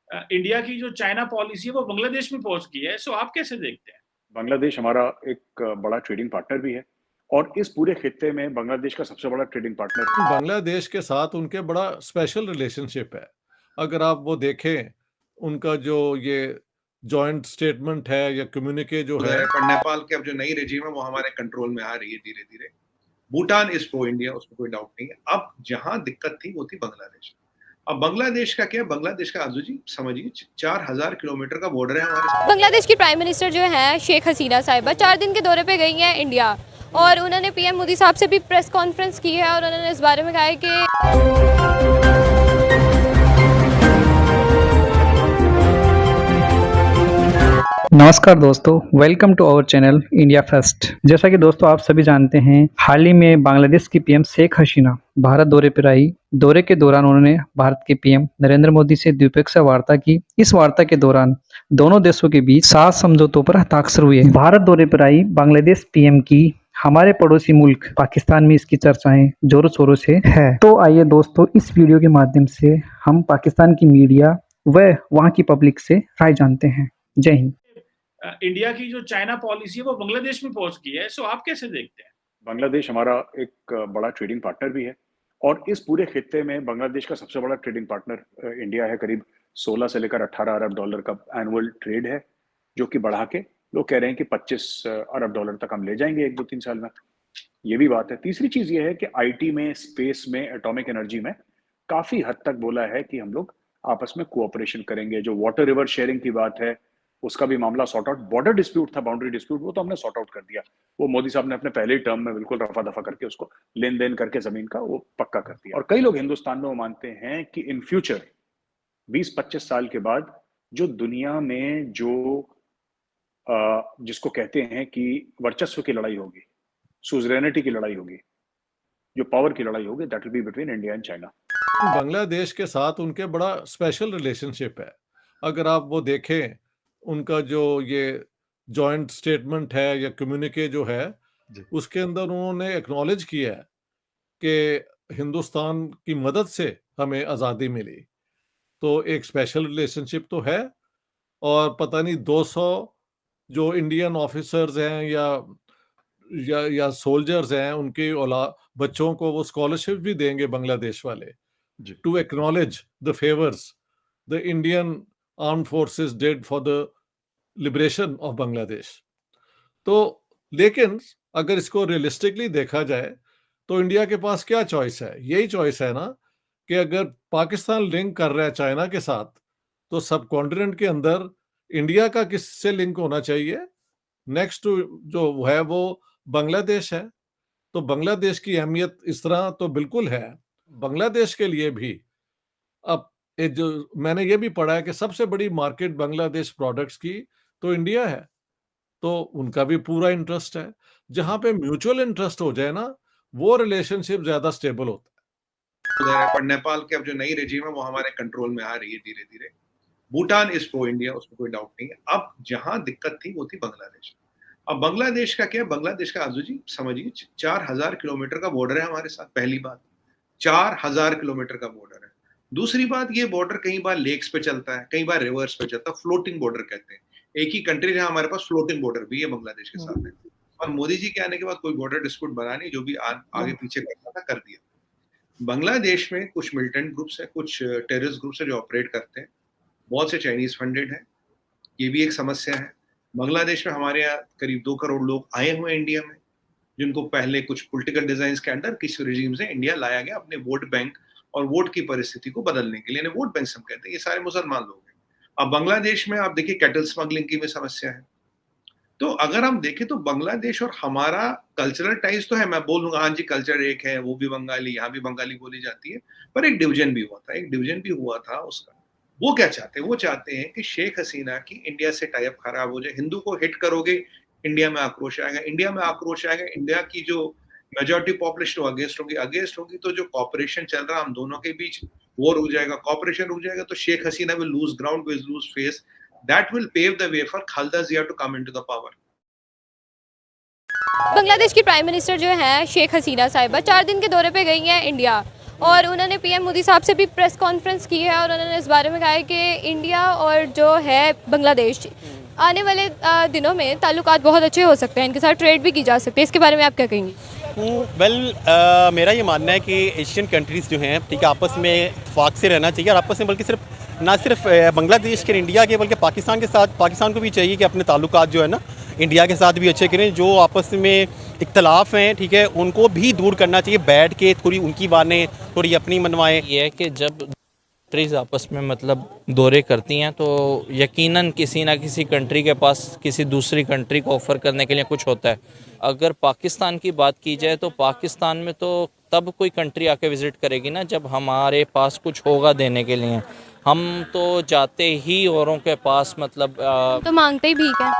India की जो China policy है वो बांग्लादेश में पहुंच गई है, सो आप कैसे देखते हैं? बांग्लादेश हमारा एक बड़ा ट्रेडिंग पार्टनर भी है और इस पूरे खित्ते में बांग्लादेश का सबसे बड़ा ट्रेडिंग पार्टनर। बांग्लादेश के साथ उनके बड़ा स्पेशल रिलेशनशिप है। अगर आप वो देखें, उनका जो ये जॉइंट स्टेटमेंट है या कम्युनिके जो है, पर नेपाल की अब जो नई रेजिम है वो हमारे कंट्रोल में आ रही है धीरे धीरे। भूटान इज प्रो इंडिया, उसमें कोई डाउट नहीं है। अब जहां दिक्कत थी वो थी बांग्लादेश। अब बांग्लादेश का क्या, बांग्लादेश का आजू जी समझिए 4000 किलोमीटर का बॉर्डर है हमारे साथ। बांग्लादेश की प्राइम मिनिस्टर जो है शेख हसीना साहिबा 4 दिन के दौरे पे गई हैं इंडिया, और उन्होंने पीएम मोदी साहब से भी प्रेस कॉन्फ्रेंस की है और उन्होंने इस बारे में कहा है कि नमस्कार दोस्तों, welcome to our channel India first. जैसा कि दोस्तों आप सभी जानते हैं, हाल ही में बांग्लादेश की पीएम शेख हसीना भारत दौरे पर आई। दौरे के दौरान उन्होंने भारत के पीएम नरेंद्र मोदी से द्विपक्षीय वार्ता की। इस वार्ता के दौरान दोनों देशों के बीच 7 समझौतों पर हस्ताक्षर हुए। भारत दौरे पर आई बांग्लादेश पीएम की हमारे पड़ोसी मुल्क पाकिस्तान में इसकी चर्चाएं जोरों शोरों से है। तो आइए दोस्तों, इस वीडियो के माध्यम से हम पाकिस्तान की मीडिया व वहाँ की पब्लिक से राय जानते हैं। जय हिंद। इंडिया की जो चाइना पॉलिसी है वो बांग्लादेश में पहुंच गई है, सो आप कैसे देखते हैं? बांग्लादेश हमारा एक बड़ा ट्रेडिंग पार्टनर भी है और इस पूरे खित्ते में बांग्लादेश का सबसे बड़ा ट्रेडिंग पार्टनर इंडिया है। करीब 16 से लेकर 18 अरब डॉलर का एनुअल ट्रेड है, जो कि बढ़ा के लोग कह रहे हैं कि 25 अरब डॉलर तक हम ले जाएंगे 1-2-3 साल में। ये भी बात है। तीसरी चीज ये है कि आईटी में, स्पेस में, एटॉमिक एनर्जी में काफी हद तक बोला है कि हम लोग आपस में कोऑपरेशन करेंगे। जो वाटर रिवर शेयरिंग की बात है उसका भी मामला सॉर्ट आउट, बॉर्डर डिस्प्यूट था, बाउंड्री डिस्प्यूट, वो तो हमने सॉर्ट आउट कर दिया। वो मोदी साहब ने अपने पहले ही टर्म में बिल्कुल रफा दफा करके उसको लेन देन करके जमीन का वो पक्का कर दिया। और कई लोग हिंदुस्तान में वो मानते हैं कि इन फ्यूचर 20-25 साल के बाद जो दुनिया में जो जिसको कहते हैं कि वर्चस्व की लड़ाई होगी, सुजरेनिटी की लड़ाई होगी, जो पावर की लड़ाई होगी, that will be between India and China. Bangladesh के साथ उनके बड़ा स्पेशल रिलेशनशिप है। अगर आप वो देखें, उनका जो ये जॉइंट स्टेटमेंट है या कम्युनिके जो है, उसके अंदर उन्होंने एक्नॉलेज किया है कि हिंदुस्तान की मदद से हमें आज़ादी मिली। तो एक स्पेशल रिलेशनशिप तो है। और पता नहीं 200 जो इंडियन ऑफिसर्स हैं या सोल्जर्स हैं, उनके बच्चों को वो स्कॉलरशिप भी देंगे बांग्लादेश वाले, to acknowledge the favours the Indian arm forces did for the liberation of Bangladesh. तो लेकिन अगर इसको रियलिस्टिकली देखा जाए तो इंडिया के पास क्या चॉइस है? यही चॉइस है ना कि अगर पाकिस्तान लिंक कर रहा है चाइना के साथ, तो सब कॉन्टिनेंट के अंदर इंडिया का किससे लिंक होना चाहिए? नेक्स्ट जो है वो बांग्लादेश है। तो बांग्लादेश की अहमियत इस तरह तो बिल्कुल है। बांग्लादेश के लिए भी अब जो मैंने ये भी पढ़ा है कि सबसे बड़ी मार्केट बांग्लादेश प्रोडक्ट्स की तो इंडिया है। तो उनका भी पूरा इंटरेस्ट है। जहां पे म्यूचुअल इंटरेस्ट हो जाए ना, वो रिलेशनशिप ज्यादा स्टेबल होता है। पर नेपाल की अब जो नई रेजिम है वो हमारे कंट्रोल में आ रही है धीरे धीरे। भूटान इज प्रो इंडिया, उसमें कोई डाउट नहीं है। अब जहां दिक्कत थी वो थी बांग्लादेश। अब बांग्लादेश का क्या, बांग्लादेश का आजू जी समझिए 4000 किलोमीटर का बॉर्डर है हमारे साथ। पहली बात, 4000 किलोमीटर का बॉर्डर है। दूसरी बात, ये बॉर्डर कई बार लेक्स पे चलता है, कई बार रिवर्स पे चलता है, फ्लोटिंग बॉर्डर कहते हैं। एक ही कंट्री जहां हमारे पास फ्लोटिंग बॉर्डर भी है बांग्लादेश के साथ है। और मोदी जी के आने के बाद कोई बॉर्डर डिस्प्यूट बना नहीं, जो भी आगे पीछे करना था कर दिया। बांग्लादेश में कुछ मिलिटेंट ग्रुप्स है, कुछ टेररिस्ट ग्रुप्स है जो ऑपरेट करते हैं। बहुत से चाइनीज फंडेड है, ये भी एक समस्या है। बांग्लादेश में हमारे यहाँ करीब 2 करोड़ लोग आए हुए हैं इंडिया में, जिनको पहले कुछ पॉलिटिकल डिजाइन के अंडर किसी रेजिम से इंडिया लाया गया अपने वोट बैंक और वोट की परिस्थिति को बदलने के लिए। वोट बैंक हम कहते हैं, ये सारे मुसलमान लोग हैं। अब बांग्लादेश में आप देखिए कैटल स्मगलिंग की भी समस्या है। तो अगर हम देखें तो बांग्लादेश और हमारा कल्चरल टाइज तो है। मैं बोलूंगा हाँ जी कल्चर एक है, वो भी बंगाली, यहाँ भी बंगाली बोली जाती है, पर एक डिवीजन भी हुआ था उसका। वो क्या चाहते हैं? वो चाहते हैं कि शेख हसीना की इंडिया से टाइप खराब हो जाए। हिंदू को हिट करोगे, इंडिया में आक्रोश आएगा। इंडिया की जो मेजॉरिटी पॉपुलेशन अगेंस्ट होगी, तो जो कॉपरेशन चल रहा है हम दोनों के बीच, वो रुक जाएगा। कॉपरेशन रुक जाएगा तो Sheikh Hasina will lose ground, will lose face. That will pave the way for Khaleda Zia to come into the power. Bangladesh की प्राइम मिनिस्टर जो है शेख हसीना साहिबा 4 दिन के दौरे पे गई हैं इंडिया, और उन्होंने पीएम मोदी साहब से भी प्रेस कॉन्फ्रेंस की है और उन्होंने इस बारे में कहा है कि इंडिया और जो है बांग्लादेश आने वाले दिनों में ताल्लुकात बहुत अच्छे हो सकते हैं, इनके साथ ट्रेड भी की जा सकती है। इसके बारे में आप क्या कहेंगे? मेरा ये मानना है कि एशियन कंट्रीज़ जो हैं, ठीक है, आपस में इत्तेफाक से रहना चाहिए और आपस में बल्कि ना सिर्फ बांग्लादेश के इंडिया के बल्कि पाकिस्तान के साथ, पाकिस्तान को भी चाहिए कि अपने ताल्लुकात जो है ना इंडिया के साथ भी अच्छे करें। जो आपस में इख्तलाफ हैं, ठीक है, उनको भी दूर करना चाहिए, बैठ के थोड़ी उनकी माने, थोड़ी अपनी मनवाएं। ये है कि जब कंट्रीज़ आपस में मतलब दौरे करती हैं तो यकीनन किसी ना किसी कंट्री के पास किसी दूसरी कंट्री को ऑफ़र करने के लिए कुछ होता है। अगर पाकिस्तान की बात की जाए तो पाकिस्तान में तो तब कोई कंट्री आके विज़िट करेगी ना जब हमारे पास कुछ होगा देने के लिए। हम तो जाते ही औरों के पास मतलब तो मांगते ही भीख है।